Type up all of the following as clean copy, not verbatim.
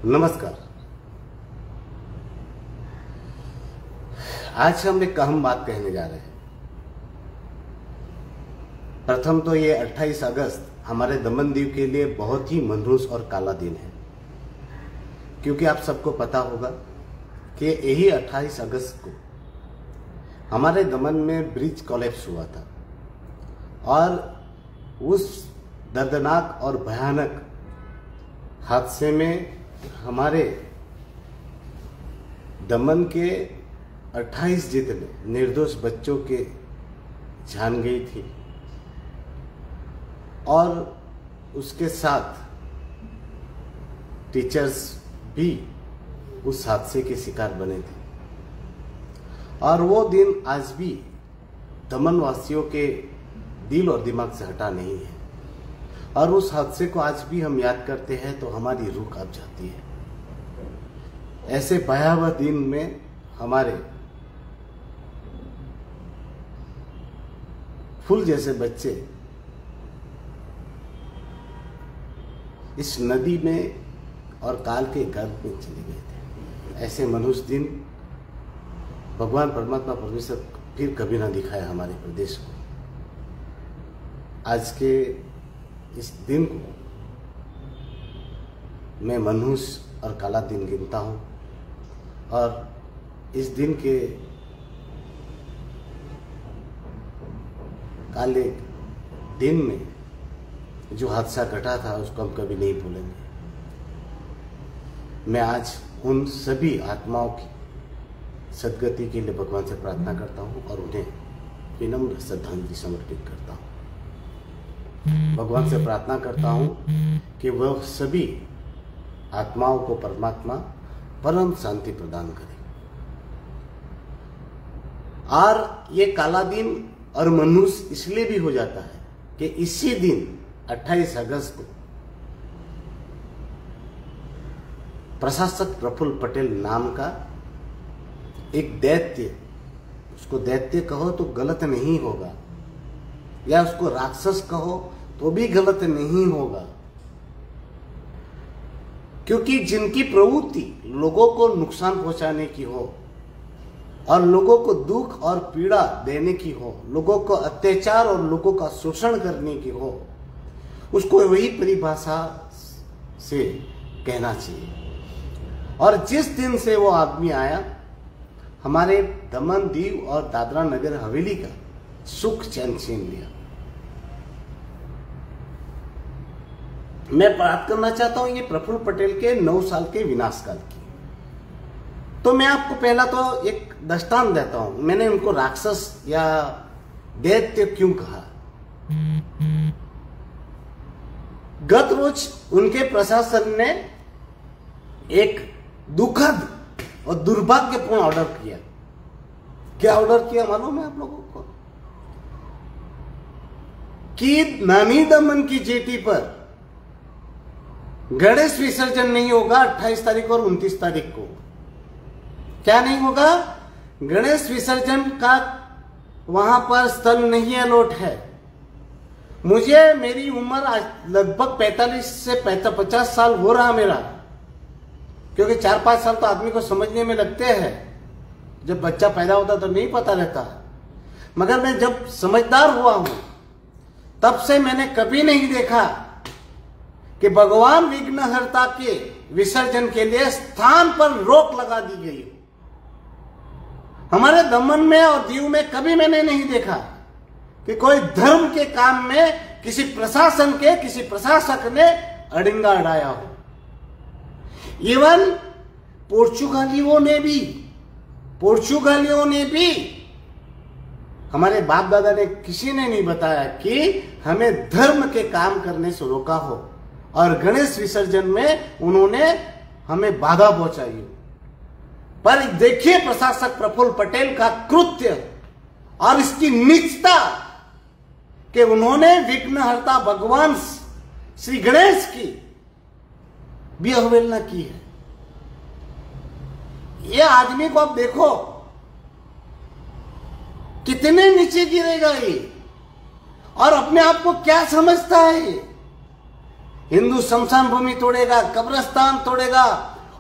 नमस्कार। आज हम एक अहम बात कहने जा रहे हैं। प्रथम तो ये 28 अगस्त हमारे दमन दीव के लिए बहुत ही मनहूस और काला दिन है, क्योंकि आप सबको पता होगा कि यही 28 अगस्त को हमारे दमन में ब्रिज कोलैप्स हुआ था और उस दर्दनाक और भयानक हादसे में हमारे दमन के 28 जितने निर्दोष बच्चों के जान गई थी और उसके साथ टीचर्स भी उस हादसे के शिकार बने थे। और वो दिन आज भी दमन वासियों के दिल और दिमाग से हटा नहीं है और उस हादसे को आज भी हम याद करते हैं तो हमारी रूह कांप जाती है। ऐसे भयावह दिन में हमारे फूल जैसे बच्चे इस नदी में और काल के गर्भ में चले गए थे। ऐसे मनुष्य दिन भगवान परमात्मा परमेश्वर फिर कभी ना दिखाया हमारे प्रदेश को। आज के इस दिन को मैं मनहूस और काला दिन गिनता हूं और इस दिन के काले दिन में जो हादसा घटा था उसको हम कभी नहीं भूलेंगे। मैं आज उन सभी आत्माओं की सद्गति के लिए भगवान से प्रार्थना करता हूं और उन्हें विनम्र श्रद्धांजलि समर्पित करता हूं। भगवान से प्रार्थना करता हूं कि वह सभी आत्माओं को परमात्मा परम शांति प्रदान करे। और ये काला दिन और मनहूस इसलिए भी हो जाता है कि इसी दिन 28 अगस्त को प्रशासक प्रफुल्ल पटेल नाम का एक दैत्य, उसको दैत्य कहो तो गलत नहीं होगा या उसको राक्षस कहो तो भी गलत नहीं होगा, क्योंकि जिनकी प्रवृत्ति लोगों को नुकसान पहुंचाने की हो और लोगों को दुख और पीड़ा देने की हो, लोगों को अत्याचार और लोगों का शोषण करने की हो, उसको वही परिभाषा से कहना चाहिए। और जिस दिन से वो आदमी आया, हमारे दमन दीव और दादरा नगर हवेली का सुख चैन छीन लिया। मैं बात करना चाहता हूं ये प्रफुल्ल पटेल के 9 साल के विनाशकाल की। तो मैं आपको पहला तो एक दृष्टांत देता हूं। मैंने उनको राक्षस या दैत्य क्यों कहा। गत रोज उनके प्रशासन ने एक दुखद और दुर्भाग्यपूर्ण ऑर्डर किया। क्या ऑर्डर किया मालूम है आप लोगों को? कि नानी दमन की जेटी पर गणेश विसर्जन नहीं होगा 28 तारीख और 29 तारीख को। क्या नहीं होगा? गणेश विसर्जन का वहां पर स्थल नहीं अलॉट है। मुझे मेरी उम्र आज लगभग 45 से 50 साल हो रहा मेरा, क्योंकि 4-5 साल तो आदमी को समझने में लगते हैं। जब बच्चा पैदा होता तो नहीं पता रहता, मगर मैं जब समझदार हुआ हूं तब से मैंने कभी नहीं देखा कि भगवान विघ्नहर्ता के विसर्जन के लिए स्थान पर रोक लगा दी गई। हमारे दमन में और दीव में कभी मैंने नहीं देखा कि कोई धर्म के काम में किसी प्रशासन के किसी प्रशासक ने अड़िंगा अड़ाया हो। इवन पोर्चुगालियों ने भी हमारे बाप दादा ने किसी ने नहीं बताया कि हमें धर्म के काम करने से रोका हो और गणेश विसर्जन में उन्होंने हमें बाधा पहुंचाई। पर देखिए प्रशासक प्रफुल्ल पटेल का कृत्य और इसकी नीचता कि उन्होंने विघ्नहर्ता भगवान श्री गणेश की भी अवहेलना की है। ये आदमी को आप देखो कितने नीचे गिरेगा ये, और अपने आप को क्या समझता है हिंदू शमशान भूमि तोड़ेगा, कब्रिस्तान तोड़ेगा,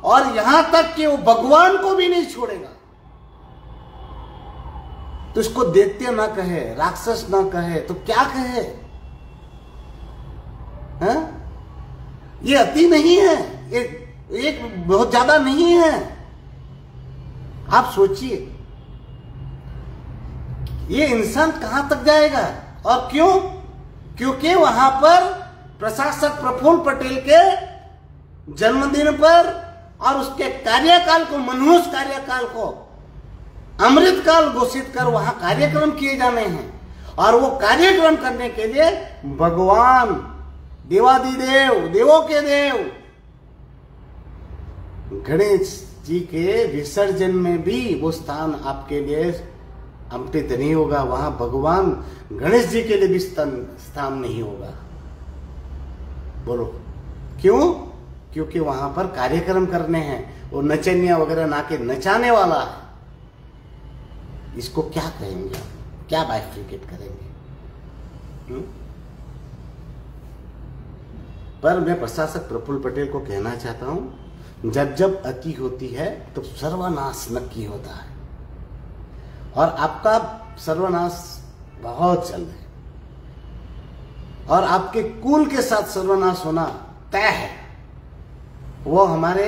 और यहां तक कि वो भगवान को भी नहीं छोड़ेगा। तो इसको दैत्य ना कहे, राक्षस ना कहे, तो क्या कहे? ये अति नहीं है, एक बहुत ज्यादा नहीं है। आप सोचिए ये इंसान कहां तक जाएगा, और क्यों? क्योंकि वहां पर प्रशासक प्रफुल्ल पटेल के जन्मदिन पर और उसके कार्यकाल को, मनहूस कार्यकाल को अमृतकाल घोषित कर वहां कार्यक्रम किए जाने हैं, और वो कार्यक्रम करने के लिए भगवान देवादिदेव, देवों के देव गणेश जी के विसर्जन में भी वो स्थान आपके लिए अमृत नहीं होगा। वहां भगवान गणेश जी के लिए भी स्थान नहीं होगा। बोलो क्यों? क्योंकि वहां पर कार्यक्रम करने हैं, वो नचनिया वगैरह ना के नचाने वाला है। इसको क्या कहेंगे आप? क्या बाइफिकेट करेंगे? पर मैं प्रशासक प्रफुल्ल पटेल को कहना चाहता हूं, जब जब अति होती है तो सर्वनाश नक्की होता है, और आपका सर्वनाश बहुत जल्द है, और आपके कुल के साथ सर्वनाश होना तय है। वो हमारे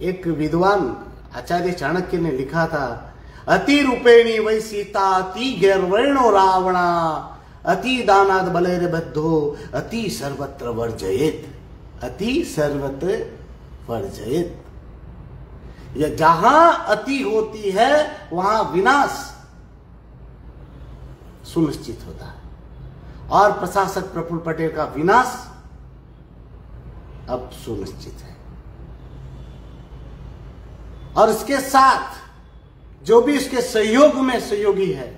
एक विद्वान आचार्य चाणक्य ने लिखा था, अति रूपेणी वै सीता अति गैरवर्णो रावणा अति दानाद बलेर बद्धो अति सर्वत्र वर्जयेत, अति सर्वत्र वर्जयेत। या जहां अति होती है वहां विनाश सुनिश्चित होता है, और प्रशासक प्रफुल्ल पटेल का विनाश अब सुनिश्चित है। और इसके साथ जो भी इसके सहयोग में सहयोगी है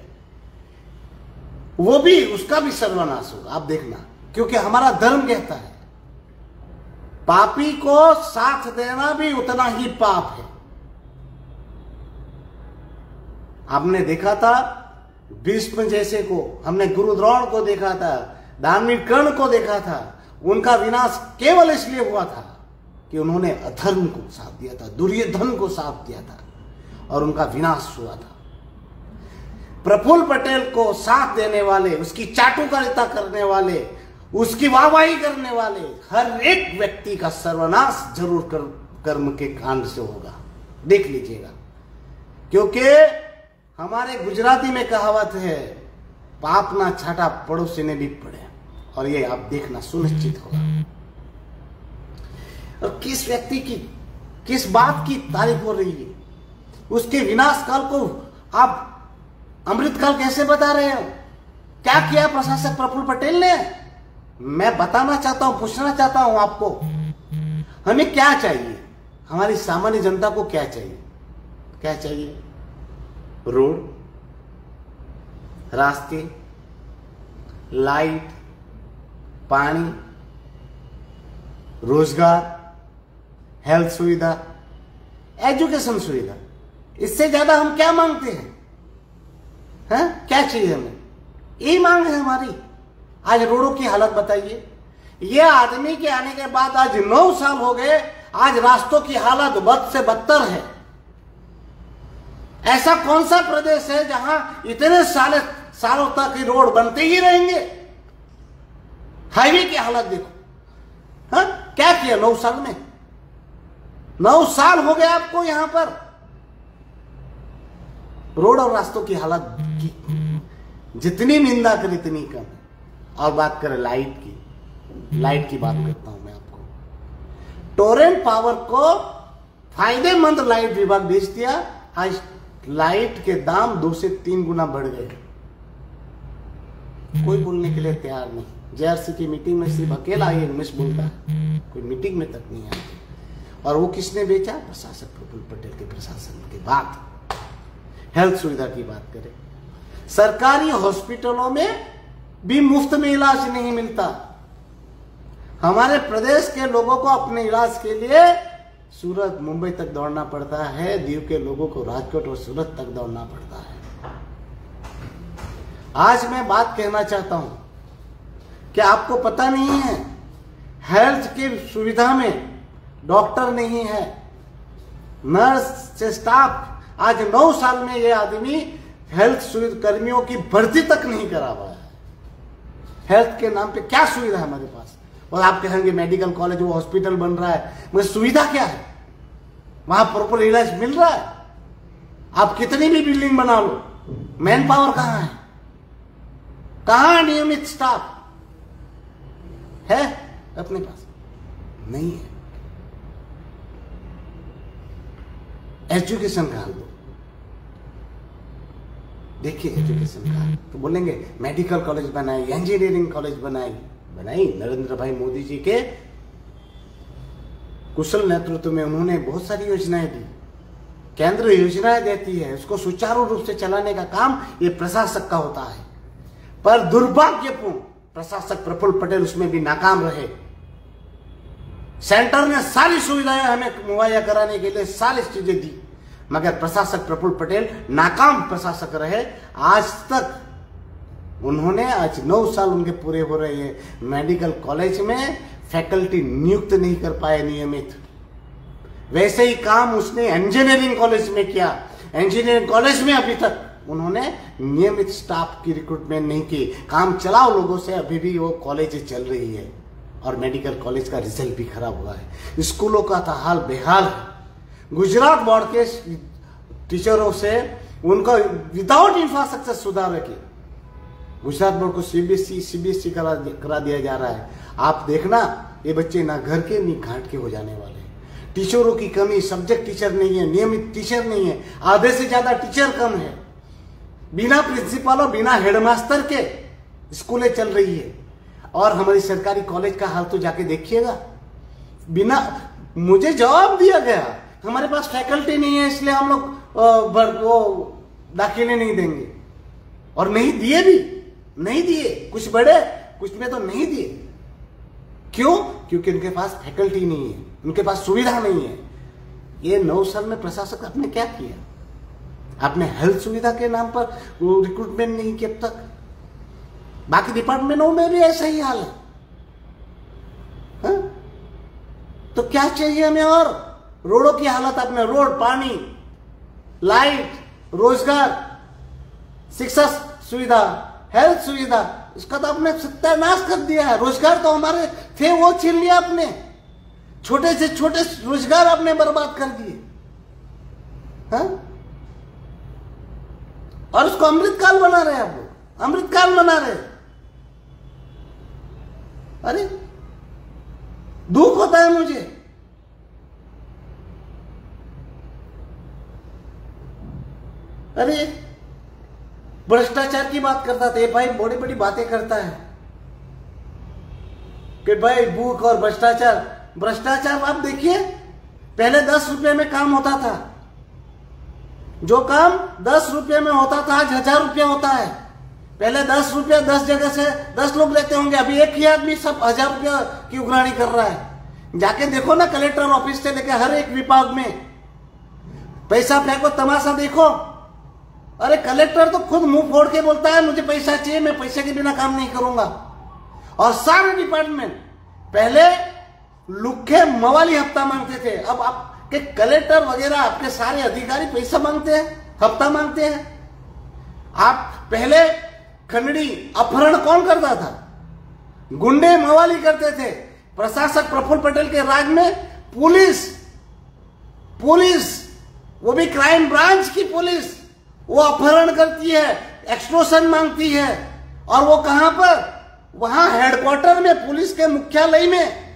वो भी, उसका भी सर्वनाश होगा। आप देखना, क्योंकि हमारा धर्म कहता है पापी को साथ देना भी उतना ही पाप है। आपने देखा था भीष्म जैसे को, हमने गुरु द्रोण को देखा था, धार्मिक कर्ण को देखा था। उनका विनाश केवल इसलिए हुआ था कि उन्होंने अधर्म को साथ दिया था, दुर्योधन को साथ दिया था, और उनका विनाश हुआ था। प्रफुल्ल पटेल को साथ देने वाले, उसकी चाटुकारिता करने वाले, उसकी वाहवाही करने वाले हर एक व्यक्ति का सर्वनाश जरूर कर्म के कांड से होगा। देख लीजिएगा, क्योंकि हमारे गुजराती में कहावत है, पाप ना छाटा पड़ोसी ने भी पड़े, और ये आप देखना सुनिश्चित होगा। और किस व्यक्ति की, किस बात की तारीफ हो रही है? उसके विनाश काल को आप अमृत काल कैसे बता रहे हो? क्या किया प्रशासक प्रफुल्ल पटेल ने? मैं बताना चाहता हूं, पूछना चाहता हूं आपको, हमें क्या चाहिए? हमारी सामान्य जनता को क्या चाहिए? क्या चाहिए? रोड, रास्ते, लाइट, पानी, रोजगार, हेल्थ सुविधा, एजुकेशन सुविधा। इससे ज्यादा हम क्या मांगते हैं? क्या चाहिए हमें? यही मांग है हमारी। आज रोडों की हालत बताइए। ये आदमी के आने के बाद आज 9 साल हो गए, आज रास्तों की हालत बद से बदतर है। ऐसा कौन सा प्रदेश है जहां इतने सालों तक रोड बनते ही रहेंगे? हाईवे की हालत देखो। क्या किया 9 साल में? 9 साल हो गए आपको यहां पर। रोड और रास्तों की हालत की जितनी निंदा करें इतनी कम है। और बात करें लाइट की, लाइट की बात करता हूं मैं आपको। टोरेंट पावर को फायदेमंद लाइट विभाग बेच दिया। आज लाइट के दाम 2 से 3 गुना बढ़ गए। कोई बोलने के लिए तैयार नहीं। जेआरसी की मीटिंग में सिर्फ अकेला ये उमेश बोलता है, कोई मीटिंग में तक नहीं आती। और वो किसने बेचा? प्रशासक प्रफुल्ल पटेल के प्रशासन के बाद। हेल्थ सुविधा की बात करें, सरकारी हॉस्पिटलों में भी मुफ्त में इलाज नहीं मिलता। हमारे प्रदेश के लोगों को अपने इलाज के लिए सूरत, मुंबई तक दौड़ना पड़ता है। दीव के लोगों को राजकोट और सूरत तक दौड़ना पड़ता है। आज मैं बात कहना चाहता हूं कि आपको पता नहीं है, हेल्थ की सुविधा में डॉक्टर नहीं है, नर्स से स्टाफ। आज 9 साल में ये आदमी हेल्थ सुविधा कर्मियों की भर्ती तक नहीं करा हुआ है। हेल्थ के नाम पे क्या सुविधा है हमारे पास? और आप कहेंगे मेडिकल कॉलेज, वो हॉस्पिटल बन रहा है, मगर सुविधा क्या है? वहां प्रॉपर इलाज मिल रहा है? आप कितनी भी बिल्डिंग बना लो, मैन पावर कहां है? कहां नियमित स्टाफ है अपने पास? नहीं है। एजुकेशन का हाल दो, देखिए एजुकेशन का। तो बोलेंगे मेडिकल कॉलेज बनाई, इंजीनियरिंग कॉलेज बनाई नरेंद्र भाई मोदी जी के कुशल नेतृत्व में उन्होंने बहुत सारी योजनाएं दी। केंद्र योजनाएं देती है, उसको सुचारू रूप से चलाने का काम ये प्रशासक का होता है। पर दुर्भाग्यपूर्ण प्रशासक प्रफुल्ल पटेल उसमें भी नाकाम रहे। सेंटर ने सारी सुविधाएं हमें मुहैया कराने के लिए सारी चीजें दी, मगर प्रशासक प्रफुल्ल पटेल नाकाम प्रशासक रहे। आज तक उन्होंने, आज 9 साल उनके पूरे हो रहे हैं, मेडिकल कॉलेज में फैकल्टी नियुक्त नहीं कर पाए नियमित। वैसे ही काम उसने इंजीनियरिंग कॉलेज में किया। इंजीनियरिंग कॉलेज में अभी तक उन्होंने नियमित स्टाफ की रिक्रूटमेंट नहीं की। काम चलाओ लोगों से, अभी भी वो कॉलेज चल रही है और मेडिकल कॉलेज का रिजल्ट भी खराब हुआ है। स्कूलों का तो हाल बेहाल है। गुजरात बोर्ड के टीचरों से उनका विदाउट इंफ्रास्ट्रक्चर सुधार के गुजरात बोर्ड को सीबीएसई करा दिया जा रहा है। आप देखना, ये बच्चे ना घर के नहीं घाट के हो जाने वाले हैं। टीचरों की कमी, सब्जेक्ट टीचर नहीं है, नियमित टीचर नहीं है, आधे से ज्यादा टीचर कम है। बिना प्रिंसिपल और बिना हेडमास्टर के स्कूलें चल रही है। और हमारी सरकारी कॉलेज का हाल तो जाके देखिएगा। बिना, मुझे जवाब दिया गया हमारे पास फैकल्टी नहीं है, इसलिए हम लोग वो दाखिले नहीं देंगे। और नहीं दिए भी, नहीं दिए। कुछ बड़े, कुछ में तो नहीं दिए। क्यों? क्योंकि उनके पास फैकल्टी नहीं है, उनके पास सुविधा नहीं है। ये 9 साल में प्रशासक आपने क्या किया? आपने हेल्थ सुविधा के नाम पर रिक्रूटमेंट नहीं किया अब तक। बाकी डिपार्टमेंटों में भी ऐसा ही हाल है। हा? तो क्या चाहिए हमें? और रोडों की हालत आपने, रोड, पानी, लाइट, रोजगार, शिक्षा सुविधा, हेल्थ सुविधा, इसका तो आपने सत्यानाश कर दिया है। रोजगार तो हमारे थे, वो छीन लिया आपने। छोटे से छोटे रोजगार आपने बर्बाद कर दिए। हाँ? और उसको अमृतकाल बना रहे हैं आप लोग, अमृतकाल बना रहे। अरे दुख होता है मुझे। अरे भ्रष्टाचार की बात करता था, भाई बड़ी बड़ी बातें करता है कि भाई भूख और भ्रष्टाचार। भ्रष्टाचार आप देखिए, पहले 10 रुपए में काम होता था। जो काम 10 रुपए में होता था आज 1000 रुपया होता है। पहले 10 रुपया 10 जगह से 10 लोग लेते होंगे, अभी एक ही आदमी सब 1000 रुपया की उगराणी कर रहा है। जाके देखो ना, कलेक्टर ऑफिस से लेकर हर एक विभाग में पैसा फेंको, तमाशा देखो। अरे कलेक्टर तो खुद मुंह फोड़ के बोलता है मुझे पैसा चाहिए, मैं पैसे के बिना काम नहीं करूंगा। और सारे डिपार्टमेंट पहले लुखे मवाली हफ्ता मांगते थे, अब आपके कलेक्टर वगैरह आपके सारे अधिकारी पैसा मांगते हैं, हफ्ता मांगते हैं। आप पहले खंडड़ी अपहरण कौन करता था? गुंडे मवाली करते थे। प्रशासक प्रफुल्ल पटेल के राज में पुलिस, वो भी क्राइम ब्रांच की पुलिस, वो अपहरण करती है, एक्सटॉर्शन मांगती है। और वो कहां पर? वहां हेडक्वार्टर में, पुलिस के मुख्यालय में।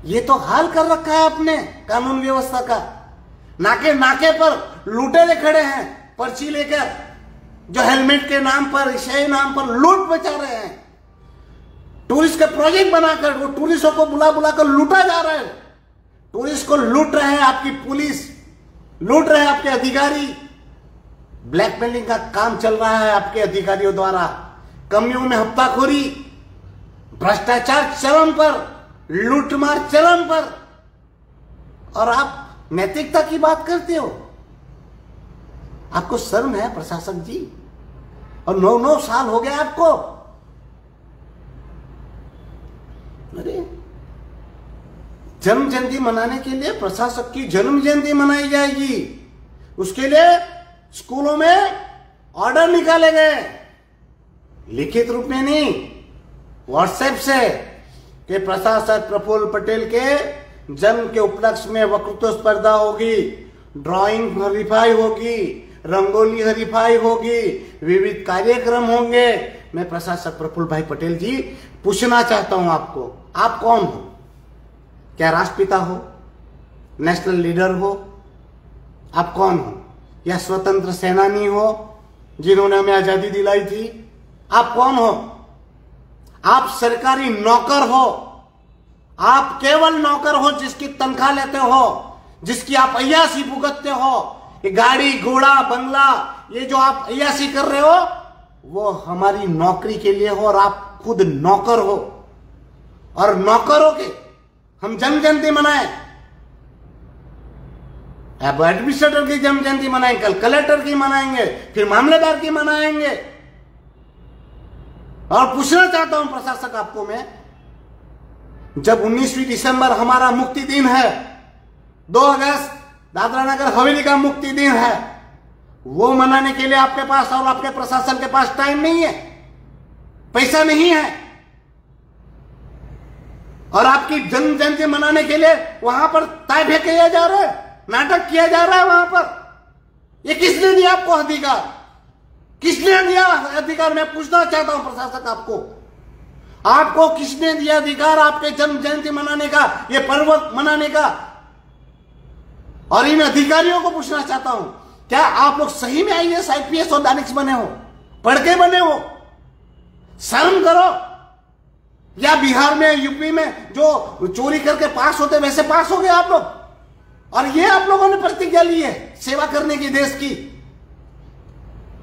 ये तो हाल कर रखा है आपने कानून व्यवस्था का। नाके नाके पर लुटेरे खड़े हैं पर्ची लेकर, जो हेलमेट के नाम पर, इशाई नाम पर लूट मचा रहे हैं। टूरिस्ट का प्रोजेक्ट बनाकर वो टूरिस्टों को बुला बुला कर लूटा जा रहा है। टूरिस्ट को लूट रहे हैं आपकी पुलिस, लूट रहे हैं आपके अधिकारी। ब्लैकमेलिंग का काम चल रहा है आपके अधिकारियों द्वारा। कमियों में हफ्ताखोरी, भ्रष्टाचार चरम पर, लूटमार चरम पर। और आप नैतिकता की बात करते हो? आपको शर्म है प्रशासक जी? और 9 साल हो गए आपको। अरे जन्म जयंती मनाने के लिए प्रशासक की जन्म जयंती मनाई जाएगी, उसके लिए स्कूलों में ऑर्डर निकाले गए, लिखित रूप में नहीं, व्हाट्सएप से, कि प्रशासक प्रफुल्ल पटेल के जन्म के उपलक्ष्य में वक्तृत्व स्पर्धा होगी, ड्राइंग हरीफाई होगी, रंगोली हरीफाई होगी, विविध कार्यक्रम होंगे। मैं प्रशासक प्रफुल्ल भाई पटेल जी पूछना चाहता हूं आपको, आप कौन हो? क्या राष्ट्रपिता हो, नेशनल लीडर हो? आप कौन हो? या स्वतंत्र सेनानी हो जिन्होंने हमें आजादी दिलाई थी? आप कौन हो? आप सरकारी नौकर हो, आप केवल नौकर हो जिसकी तनख्वाह लेते हो, जिसकी आप अय्यासी भुगतते हो। ये गाड़ी घोड़ा बंगला, ये जो आप अय्यासी कर रहे हो, वो हमारी नौकरी के लिए हो, और आप खुद नौकर हो। और नौकरों के हम जन्म जयंती मनाएं, अब एडमिनिस्ट्रेटर की जन्म जयंती मनाएंगे, कल कलेक्टर की मनाएंगे, फिर मामलेदार की मनाएंगे। और पूछना चाहता हूं प्रशासक आपको मैं, जब 19वीं दिसंबर हमारा मुक्ति दिन है, 2 अगस्त दादरा नगर हवेली का मुक्ति दिन है, वो मनाने के लिए आपके पास और आपके प्रशासन के पास टाइम नहीं है, पैसा नहीं है, और आपकी जन्म जयंती मनाने के लिए वहां पर ताइफे किया जा रहा है, नाटक किया जा रहा है वहां पर। ये किसने दिया आपको अधिकार? किसने दिया अधिकार? मैं पूछना चाहता हूं प्रशासक आपको किसने दिया अधिकार आपके जन्म जयंती मनाने का, ये पर्व मनाने का? और इन अधिकारियों को पूछना चाहता हूं, क्या आप लोग सही में आईएएस आईपीएस और दानिश बने हो, पढ़ के बने हो? शर्म करो। या बिहार में यूपी में जो चोरी करके पास होते वैसे पास हो गए आप लोग, और ये आप लोगों ने प्रतिज्ञा ली है सेवा करने की देश की।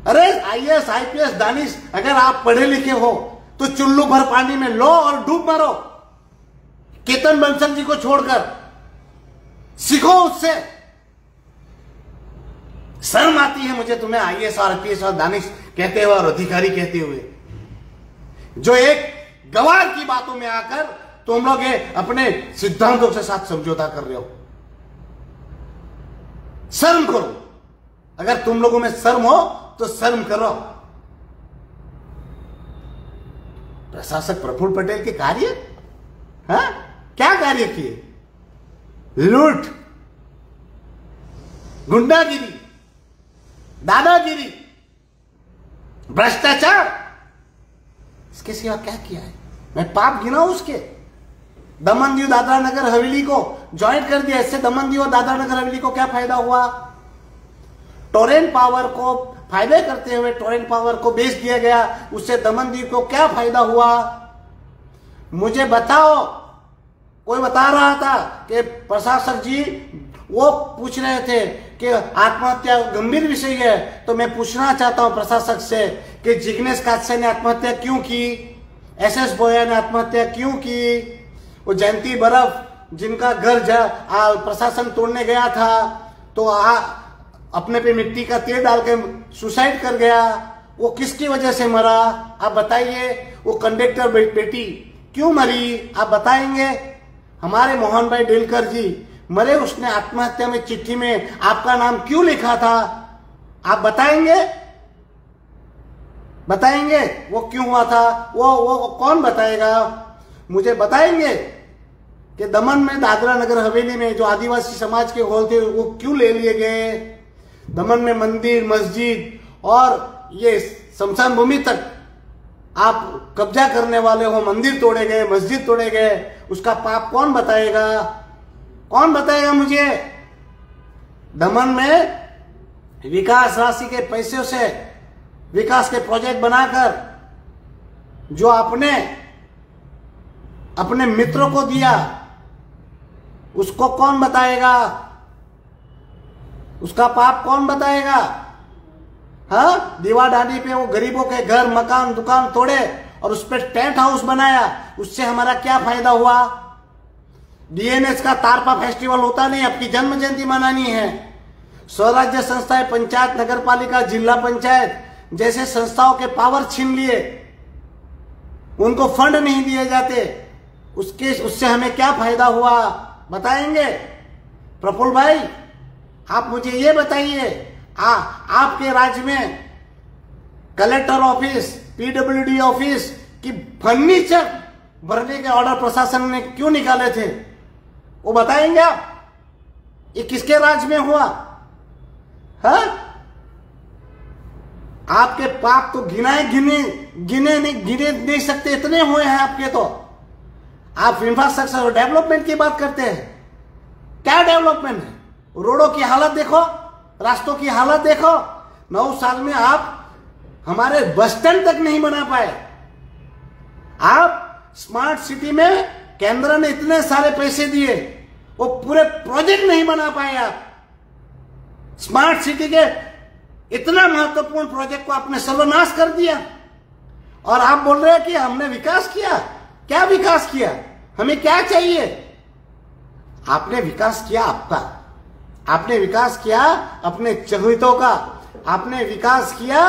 अरे आईएएस आईपीएस दानिश, अगर आप पढ़े लिखे हो तो चुल्लू भर पानी में लो और डूब मरो। केतन बंसल जी को छोड़कर सीखो उससे। शर्म आती है मुझे तुम्हें आईएएस और आईपीएस और दानिश कहते हुए और अधिकारी कहते हुए, जो एक गवार की बातों में आकर तुम लोग ये अपने सिद्धांतों के साथ समझौता कर रहे हो। शर्म करो। अगर तुम लोगों में शर्म हो तो शर्म करो। प्रशासक प्रफुल्ल पटेल के कार्य, हाँ, क्या कार्य किए? लूट, गुंडागिरी, दादागिरी, भ्रष्टाचार, इसके सिवा क्या किया है? मैं पाप गिना उसके। दमन दीव दादरा नगर हवेली को ज्वाइंट कर दिया, इससे दमन दीव और दादरा नगर हवेली को क्या फायदा हुआ? टोरेंट पावर को फायदे करते हुए टोरेंट पावर को बेच दिया गया, उससे दमन दीव को क्या फायदा हुआ? मुझे बताओ। कोई बता रहा था कि प्रशासक जी वो पूछ रहे थे कि आत्महत्या गंभीर विषय है, तो मैं पूछना चाहता हूं प्रशासक से कि जिग्नेश कात्से ने आत्महत्या क्यों की, एसएस बोया ने आत्महत्या क्यों की, वो जयंती बर्फ जिनका घर प्रशासन तोड़ने गया था तो अपने पे मिट्टी का तेल डाल के सुसाइड कर गया, वो किसकी वजह से मरा? आप बताइए। वो कंडक्टर बेटी क्यों मरी? आप बताएंगे। हमारे मोहन भाई डेलकर जी मरे, उसने आत्महत्या में चिट्ठी में आपका नाम क्यों लिखा था? आप बताएंगे? बताएंगे वो क्यों हुआ था? वो कौन बताएगा? मुझे बताएंगे कि दमन में दादरा नगर हवेली में जो आदिवासी समाज के हॉल थे वो क्यों ले लिए गए? दमन में मंदिर, मस्जिद और ये शमशान भूमि तक आप कब्जा करने वाले हो, मंदिर तोड़े गए, मस्जिद तोड़े गए, उसका पाप कौन बताएगा? कौन बताएगा मुझे? दमन में विकास राशि के पैसे से विकास के प्रोजेक्ट बनाकर जो आपने अपने मित्रों को दिया, उसको कौन बताएगा? उसका पाप कौन बताएगा? हाँ, दीवार डांडी पे वो गरीबों के घर, मकान, दुकान तोड़े और उस पर टेंट हाउस बनाया, उससे हमारा क्या फायदा हुआ? डीएनएस का तारपा फेस्टिवल होता नहीं, आपकी जन्म जयंती मनानी है। स्वराज्य संस्थाएं, पंचायत, नगर पालिका, जिला पंचायत जैसे संस्थाओं के पावर छीन लिए, उनको फंड नहीं दिए जाते, उससे हमें क्या फायदा हुआ बताएंगे? प्रफुल्ल भाई, आप मुझे ये बताइए, आपके राज्य में कलेक्टर ऑफिस, पीडब्ल्यूडी ऑफिस की फर्नीचर भरने के ऑर्डर प्रशासन ने क्यों निकाले थे, वो बताएंगे आप? ये किसके राज्य में हुआ? हाँ, आपके पाप तो गिने नहीं सकते, इतने हुए हैं आपके। तो आप इंफ्रास्ट्रक्चर और डेवलपमेंट की बात करते हैं। क्या डेवलपमेंट है? रोडों की हालत देखो, रास्तों की हालत देखो। 9 साल में आप हमारे बस स्टैंड तक नहीं बना पाए। आप स्मार्ट सिटी में केंद्र ने इतने सारे पैसे दिए, वो पूरे प्रोजेक्ट नहीं बना पाए। आप स्मार्ट सिटी के इतना महत्वपूर्ण प्रोजेक्ट को आपने सर्वनाश कर दिया, और आप बोल रहे हैं कि हमने विकास किया। क्या विकास किया? हमें क्या चाहिए? आपने विकास किया आपका, आपने विकास किया अपने चहेतों का, आपने विकास किया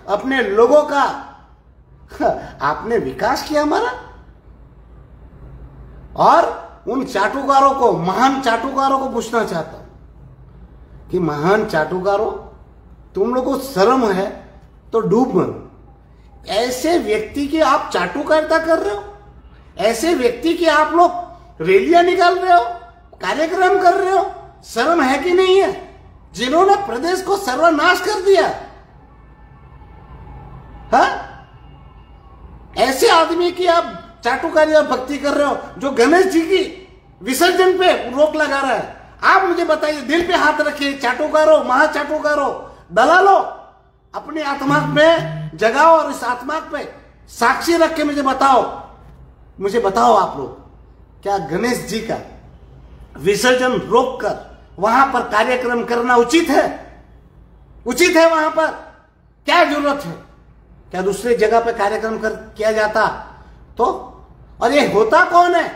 अपने लोगों का, आपने विकास किया हमारा। और उन चाटुकारों को, महान चाटुकारों को पूछना चाहता हूं कि महान चाटुकारों, तुम लोगों को शर्म है तो डूब मरो। ऐसे व्यक्ति की आप चाटुकारिता कर रहे हो, ऐसे व्यक्ति की आप लोग रैलियां निकाल रहे हो, कार्यक्रम कर रहे हो। शर्म है कि नहीं है? जिन्होंने प्रदेश को सर्वनाश कर दिया। हाँ, ऐसे आदमी की आप चाटुकारी और भक्ति कर रहे हो, जो गणेश जी की विसर्जन पे रोक लगा रहा है। आप मुझे बताइए, दिल पे हाथ रखिए, चाटुकारो, महाचाटुकारो, दलालो, अपनी आत्मा पे जगाओ और इस आत्मा पे साक्षी रख के मुझे बताओ आप लोग, क्या गणेश जी का विसर्जन रोककर वहां पर कार्यक्रम करना उचित है? उचित है? वहां पर क्या जरूरत है? क्या दूसरी जगह पे कार्यक्रम किया जाता तो? और ये होता कौन है?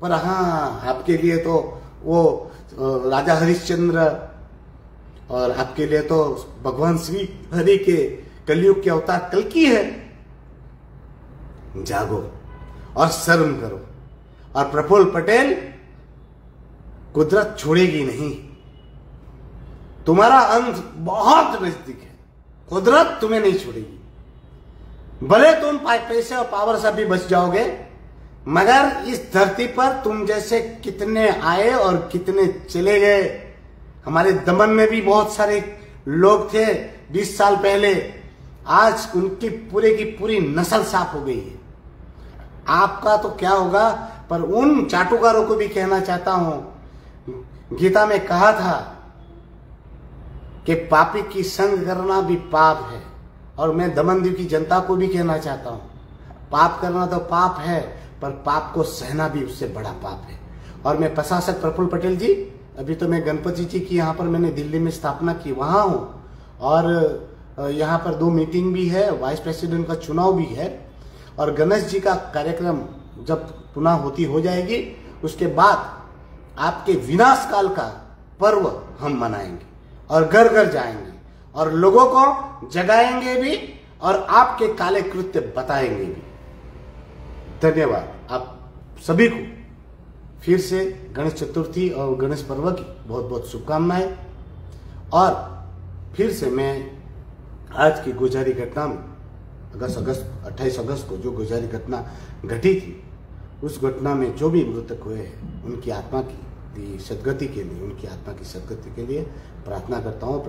पर हाँ, आपके लिए तो वो राजा हरिश्चंद्र, और आपके लिए तो भगवान श्री हरि के कलयुग के अवतार कल्कि है। जागो और शर्म करो। और प्रफुल्ल पटेल, कुदरत छोड़ेगी नहीं, तुम्हारा अंत बहुत नजदीक है। कुदरत तुम्हें नहीं छोड़ेगी। भले तुम पैसे और पावर से भी बच जाओगे, मगर इस धरती पर तुम जैसे कितने आए और कितने चले गए। हमारे दमन में भी बहुत सारे लोग थे 20 साल पहले, आज उनकी पूरे की पूरी नस्ल साफ हो गई है। आपका तो क्या होगा? पर उन चाटुकारों को भी कहना चाहता हूं, गीता में कहा था कि पापी की संग करना भी पाप है। और मैं दमनदीव की जनता को भी कहना चाहता हूं, पाप करना तो पाप है, पर पाप को सहना भी उससे बड़ा पाप है। और मैं प्रशासक प्रफुल्ल पटेल जी, अभी तो मैं गणपति जी की यहाँ पर मैंने दिल्ली में स्थापना की, वहां हूं, और यहाँ पर 2 मीटिंग भी है, वाइस प्रेसिडेंट का चुनाव भी है, और गणेश जी का कार्यक्रम जब पुनः हो जाएगी, उसके बाद आपके विनाश काल का पर्व हम मनाएंगे और घर घर जाएंगे और लोगों को जगाएंगे भी और आपके काले कृत्य बताएंगे भी। धन्यवाद आप सभी को। फिर से गणेश चतुर्थी और गणेश पर्व की बहुत बहुत शुभकामनाएं। और फिर से मैं आज की गोजारी घटना में 28 अगस्त को जो गोजारी घटना घटी थी, उस घटना में जो भी मृतक हुए हैं, उनकी आत्मा की सदगति के लिए, उनकी आत्मा की सदगति के लिए प्रार्थना करता हूँ।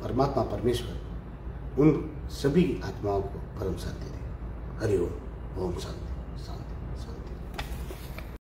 परमात्मा परमेश्वर उन सभी आत्माओं को परम शांति दे। हरि ओम। ओम शांति शांति।